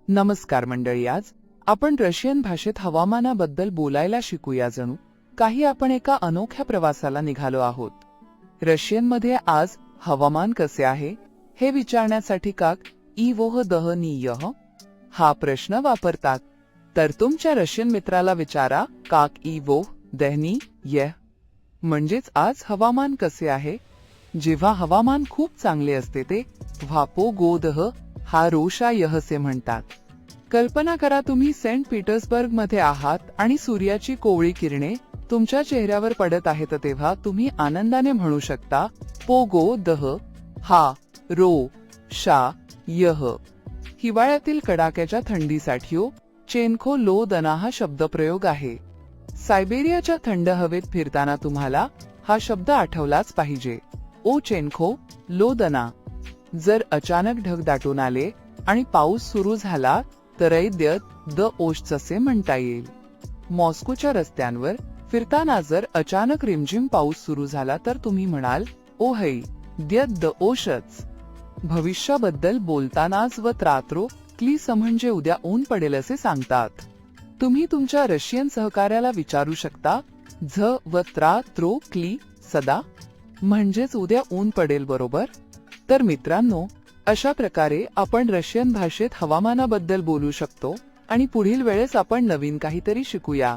नमस्कार मंडळी, आज आपण रशियन भाषेत हवामानाबद्दल बोलायला शिकूया. जणू काही आपण एका अनोख्या प्रवासाला निघालो आहोत. रशियनमध्ये आज हवामान कसे आहे हे विचारण्यासाठी काक इवोह दहनीयह हा प्रश्न वापरतात. तर तुमच्या रशियन मित्राला विचारा काक इवोह दहनीयह म्हणजेच आज हवामान कसे आहे. जेव्हा हवामान खूप चांगले असते ते व्हापो गोदह हा रोषा यहसे म्हणतात. कल्पना करा तुम्ही सेंट पीटर्सबर्ग मध्ये आहात आणि सूर्याची कोवळी किरणे तुमच्या चेहऱ्यावर पडत आहेत. तेव्हा तुम्ही आनंदाने म्हणू शकता पोगो दह हा रो शा यह. हिवाळ्यातील कडाक्याच्या थंडीसाठी चेनखो लो दना हा शब्दप्रयोग आहे. सायबेरियाच्या थंड हवेत फिरताना तुम्हाला हा शब्द आठवलाच पाहिजे. ओ चेनखो लो दना. जर अचानक ढग दाटून आले आणि पाऊस सुरू झाला तर द्यत द ओश असे म्हणता येईल. मॉस्कोच्या रस्त्यांवर फिरताना जर अचानक रिमझिम पाऊस सुरू झाला तर तुम्ही म्हणाल ओ है द्यत द ओशच. भविष्याबद्दल बोलतानाच व त्रात्रो क्लीस म्हणजे उद्या ऊन पडेल असे सांगतात. तुम्ही तुमच्या रशियन सहकार्याला विचारू शकता झ व त्रो क्ली सदा म्हणजेच उद्या ऊन पडेल बरोबर. तर मित्रांनो, अशा प्रकारे आपण रशियन भाषेत हवामानाबद्दल बोलू शकतो आणि पुढील वेळेस आपण नवीन काहीतरी शिकूया.